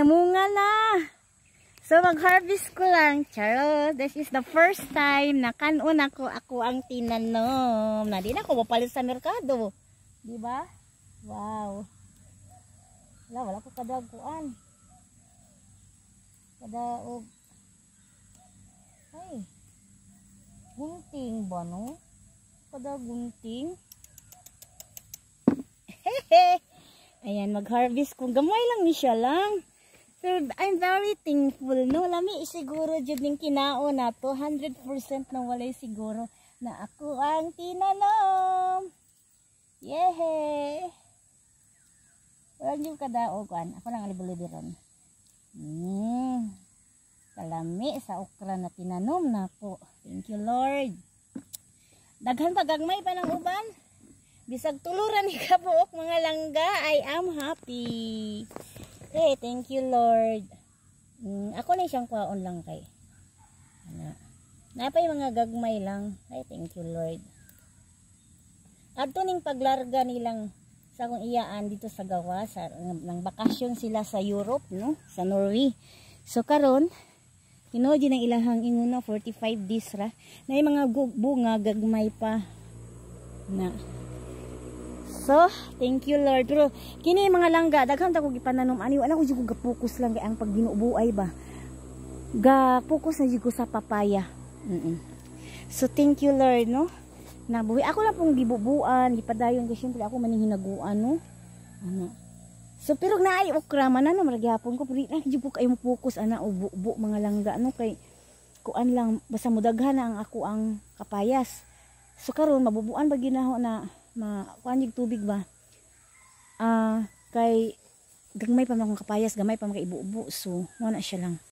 namunga na. So mag-harvest ko lang. Charot, this is the first time na kanon ako ang tinanom. Na di na ako mapalit sa merkado. Di ba? Wow. Wala ko kadaguan. Kadaog. Ay. Gunting ba no? Kadagunting. Hehe. Ayan, mag-harvest ko. Gamay lang ni siya lang. So, I'm very thankful, no? Lami, siguro dyan yung kinao na to. 100% na walay siguro na ako ang tinanom. Yehey! Wala yung kadaogan. Ako lang alibulibiron. Kalami sa okra na tinanom na po. Thank you, Lord. Daghan pagagmay pa ng uban. Bisag tuluran ni kabuok mga langga. I am happy. Hey, thank you, Lord. Ako na siyang kwaon lang kay. Napay mga gagmay lang. Ay, thank you, Lord. Adto ning paglarga nilang sa akong iyaan dito sa gawa. Nang bakasyon sila sa Europe, no? Sa Norway. So, karon tinuod ng ilahang inguna 45 days ra. Na yung mga bunga gagmay pa. Na. So, thank you, Lord. Pero, kini mga langga, daghan ta ko gipananom ani, wala ko jud ga-focus lang kay ang pagbinubuay ba. Ga-focus na jud ko sa papaya. So, thank you, Lord, no? Nabuhi ako lang pong gibubuan, gipadayon kasi syempre ako maning hinaguan, no? Ano. So, pero naay okra man na maragihapon ko, pero jud ko kay mo focus ana ubo mga langga, no? Kay kuan lang basta mudaghan na ang ako ang kapayas. So, karon mabubuan ba ginaho na kuanjig tubig ba kay gamay pa man akong kapayas, gamay pa man kay ibu-ubo, so wala siya lang.